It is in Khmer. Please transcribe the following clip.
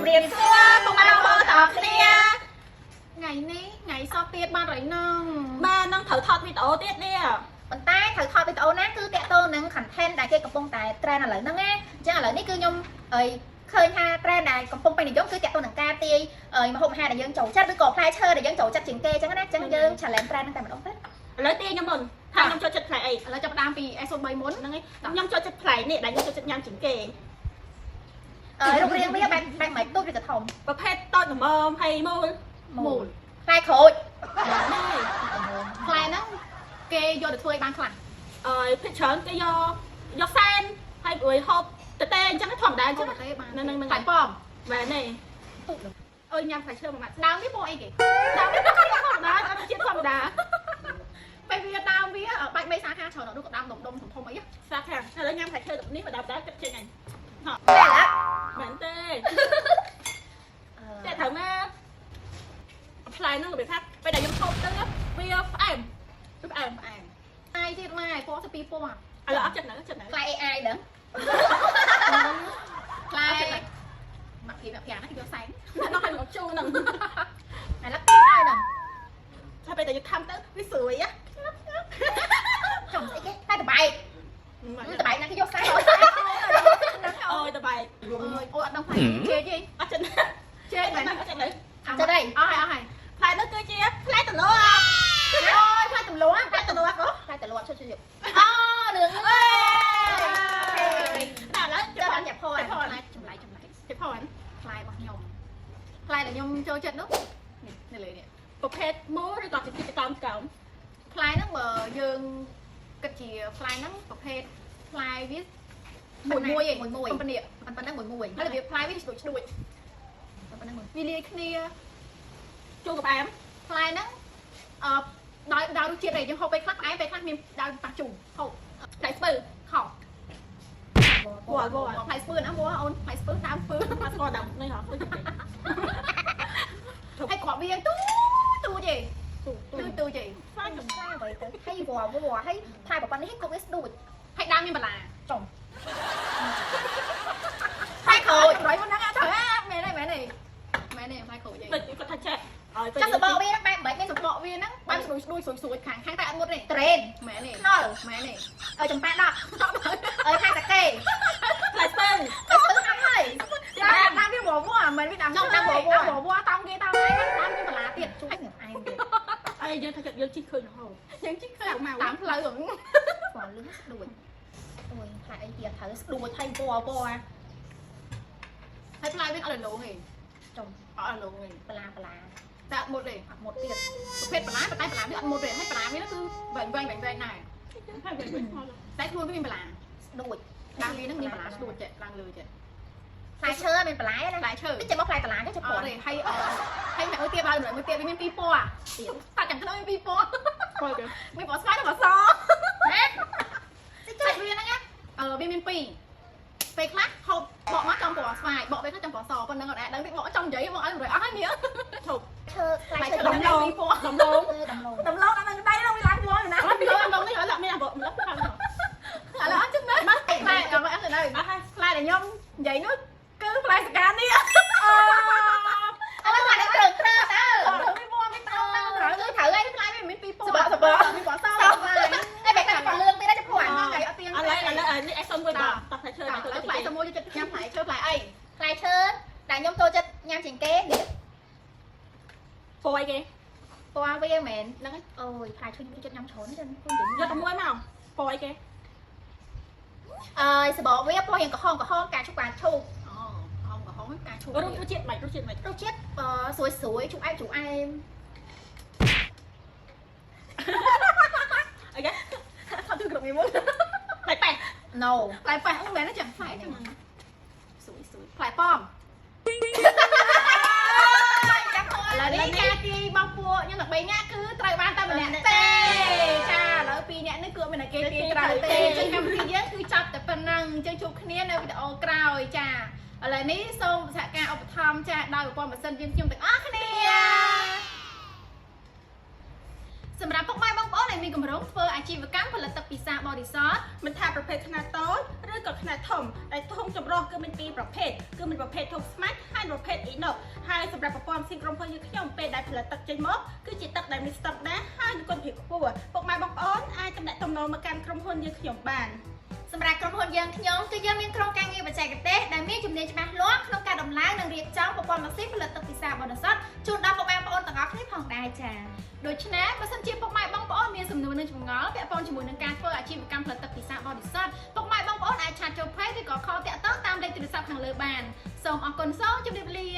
រៀនសួរពុកម៉ែបងប្អូនទាំងអស់គ្នា ថ្ងៃនេះថ្ងៃសពទៀតបានរយនឹង បាទនឹងត្រូវថតវីដេអូទៀតនេះ ប៉ុន្តែត្រូវថតវីដេអូណាគឺតាក់ទងនឹង content ដែលគេកំពុងតែ trend ឥឡូវហ្នឹងណាអញ្ចឹងឥឡូវនេះគឺខ្ញុំឃើញថា trend ដែលកំពុងពេញនិយមគឺតាក់ទងនឹងការទាយម្ហូបអាហារដែលយើងចូលចិត្តឬក៏ផ្លែឈើដែលយើងចូលចិត្តជាងគេអញ្ចឹងណាអញ្ចឹងយើង challenge trend ហ្នឹងតែម្ដងទៅ ឥឡូវទាខ្ញុំមុនថាខ្ញុំចូលចិត្តផ្លែអី ឥឡូវចាប់ផ្ដើមពី S03 មុនហ្នឹងឯង ខ្ញុំចូលចិត្តផ្លែនេះដែលខ្ញុំចូលចិត្តញ៉ាំជាងគេ រូបរាងវាបែបមិនទូចឬក៏ធំ ប្រភេទតូចល្មមហើយមូល ផ្លែក្រូច នេះ ផ្លែហ្នឹងគេយកទៅធ្វើឲ្យបានខ្លះ ភាគច្រើនគេយកសែនហើយរួយហូបតេអញ្ចឹងធម្មតាអញ្ចឹង ទេបាន នឹង ផ្លែប៉ោម បាទនេះ ទូច អើយញ៉ាំផ្លែឈើមួយម៉ាត់ ដើមវាពណ៌អីគេ ដើមនេះធម្មតាអត់ជាតិធម្មតា ពេលវាដើមវាបាច់មេសាខាច្រើននោះក៏ដើមដុំធំអី សាខាឥឡូវញ៉ាំផ្លែឈើទឹកនេះមកដើមដើមគិតចេញអញ តែឡា មែនទេតែត្រូវមកផ្លែហ្នឹងរបៀបថាពេលដែលខ្ញុំហូបទៅវាផ្អែមវាផ្អែម អាយទៀតមកពណ៌ទៅពីពណ៌ ឥឡូវអត់ចិត្តនៅ ផ្លែ AI ហ្នឹងផ្លែមកពីមកពីណាគេយកសែង nó hay một chu nè អាឡឹកទីហើយហ្នឹង sao bây giờយកខំទៅវាស្រួយá ចំស្អីគេតែតបែកតបែកណាគេយកសែងអូយ ôi tao bài អូអត់ដឹងផ្លែជេជេ ở trên ជេមែន ở trên đấy ទៅđây អស់ហើយ ផ្លែnó cứ chiaផ្លែតលក់ អូយផ្លែទម្លាប់ ផ្លែតលក់ហ៎ ផ្លែទម្លាប់ជួយអូលឿងអើយ ដល់ហើយ ចាំបានចាប់ផនចម្លែក ជិះផន ផ្លែរបស់ខ្ញុំផ្លែដែលខ្ញុំចូលចិត្តនោះនេះលើនេះ ប្រភេទមូលឬក៏ជាកោមកោម ផ្លែហ្នឹងបើយើងគិតជាផ្លែហ្នឹងប្រភេទផ្លែវាមួយឯងមួយប៉ុណ្ណឹងមួយហើយរបៀបផ្លែវាឆ្ដួចប៉ុណ្ណឹងវាលាយគ្នា ជូរក្បែម ផ្លែហ្នឹងដោយរសជាតិដែលយើងហូបពេលខ្លះផ្អែមពេលខ្លះមានដោយប៉ះជូរហូប ផ្លែស្ពឺ ខោផ្លែស្ពឺណាបងអូនផ្លែស្ពឺដើមស្ពឺ អត់ស្គាល់ដល់នេះហ៎ ហើយគ្រាប់វាទូទេទូទេ ផ្លែ ផ្លែអ្វីទៅហើយវហើយផ្លែប៉ុណ្ណេះគាត់វាស្ដួចហើយដើមមានបន្លាចំផ្លែក្រូចប្រយមុនហ្នឹងត្រូវមែនទេផ្លែក្រូច ដូចគាត់ថាចេះ ចាំសបកវាហ្នឹងបែបមានសបកវាហ្នឹងបែបស្រួយខាងតែអត់មុតទេត្រេនមែនទេខ្នល់មែនទេចំប៉ាដកខាងតាកេ ផ្លែស្ពឺ ហើយដើមវាបវមែនវាដើមបវតាមគេតាមឯងដើមវាបន្លាទៀតជួយនឹងឯងទៀត អីយើងថាយើងជីកឃើញរហូត យើងជីកឃើញមកតាមផ្លូវហ្នឹងគាត់លឺស្ដួចអូយផ្លែអីទៀតត្រូវស្ដួចហើយពណ៌ហើយផ្លែវាអត់លងទេចំអត់លងទេបន្លាតែអត់មុតទេអត់មុតទៀតប្រភេទបន្លាតែបន្លាវាអត់មុតទេហើយបន្លាវាគឺវែងដែរ តែខ្លួនវាមានបន្លាស្ដួចដើមវាហ្នឹងមានបន្លាស្ដួចចេះឡើងលើចេះផ្លែឈើមានបន្លាណាផ្លែឈើចេះមកផ្លែបន្លាគេចេះពណ៌ទេហើយមួយទៀតបើមួយទៀតវាមានពីរពណ៌ទៀតតែចាំខ្លួនមានពីរពណ៌មានពណ៌ស្វាយនិងពណ៌សណាចេះវាហ្នឹងវាមានពីរពេលខ្លះហូបបកមកចំពណ៌ស្វាយបកពេលខ្លះចំពណ៌សប៉ុណ្្នឹងអត់ដឹងទេបកចំនិយាយបកឲ្យរួចអស់ហើយនេះឈប់ឈើផ្លែឈើដំឡូងពីរពណ៌ដំឡូងអត់នឹងដៃនោះវាឡើងពណ៌ណាអត់ពីដំឡូងនេះអត់មានអាបកឡឹកខាងនោះឥឡូវអត់ចិត្តណាស់ផ្លែអត់ទៅនៅផ្លែដែលខ្ញុំនិយាយនោះគឺផ្លែសកានេះឥឡូវគាត់នឹងត្រូវទៅវាពណ៌វាត្រូវហើយផ្លែវាមានពីរពណ៌សបមានពណ៌សហើយបែរតែពណ៌លឿងទៀតចាំព្រោះអាហ្នឹងអត់ទៀង ឥឡូវនេះអេសុំមួយតផ្លែឈើណាទៅ ផ្លែសមូលចូលចិត្តញ៉ាំផ្លែឈើផ្លែអីផ្លែឈើដែលខ្ញុំចូលចិត្តញ៉ាំជាងគេនេះ ពណ៌អីគេ ពណ៌វាមែនហ្នឹងអូយផ្លែឈើខ្ញុំចូលចិត្តញ៉ាំច្រើនចឹងយកតែមួយមកពណ៌អីគេ សបកវាពណ៌រៀងក្រហមការឈូកការឈូកក្រហមការឈូករ សជាតិមិន ស្រួយជូអែម អីគេថតទូក្រុមមួយផ្លែប៉ែ no ផ្លែប៉ែអូមែនទេចឹងផ្លែចឹងស្រួយផ្លែប៉ោមឥឡូវនេះការទីបងពួកខ្ញុំតែ3នាក់គឺត្រូវបានតែម្នាក់ទេចាឥឡូវ2នាក់នេះគឺមានតែគេទីត្រូវទេចឹងកម្មវិធីយើងគឺចាប់តែប៉ុណ្ណឹងចឹងជួបគ្នានៅវីដេអូក្រោយចាឥឡូវនេះសូមសហការឧបត្ថម្ភចាដោយប្រព័ន្ធម៉ាស៊ីនយើងខ្ញុំទាំងអស់គ្នាសម្រាប់ពុកម៉ែបងប្អូនដែលមាន កម្រងធ្វើអាជីវកម្មផលិតទឹកពិសាបរិសុទ្ធ មិនថាប្រភេទខ្នាតតូចឬក៏ខ្នាតធំដែលធំចម្រុះគឺមានពីរប្រភេទគឺមានប្រភេទធំស្មាច់ហើយប្រភេទអ៊ីណុកហើយសម្រាប់ប្រព័ន្ធផ្សេងក្រុមហ៊ុនយើងខ្ញុំពេលដែលផលិតទឹកចេញមកគឺជាទឹកដែលមានស្តង់ដារហើយមានគុណភាពខ្ពស់ពុកម៉ែបងប្អូនអាចទំនាក់ទំនងមកកាន់ក្រុមហ៊ុនយើងខ្ញុំបាន សម្រាប់ក្រុមហ៊ុនយើងខ្ញុំគឺយើងមានក្រុមការងារបច្ចេកទេសដែលមានជំនាញច្បាស់លាស់ក្នុងការដំឡើងនិងរៀបចំប្រព័ន្ធម៉ាស៊ីនផលិតទឹកពិសាបរិសុទ្ធជូនដល់ពុកម៉ែបងប្អូនទាំងអស់គ្នាផងដែរចា៎ដូច្នេះបើសិនជាពុកម៉ែបងប្អូនមានសំណួរនិងចម្ងល់ពាក់ព័ន្ធជាមួយនឹងការធ្វើអាជីវកម្មផលិតទឹកពិសាបរិសុទ្ធពុកម៉ែបងប្អូនអាចឆាតចូល Page ឬក៏ខលតាក់ទងតាមលេខទូរស័ព្ទខាងលើបានសូមអរគុណសូមជម្រាបលា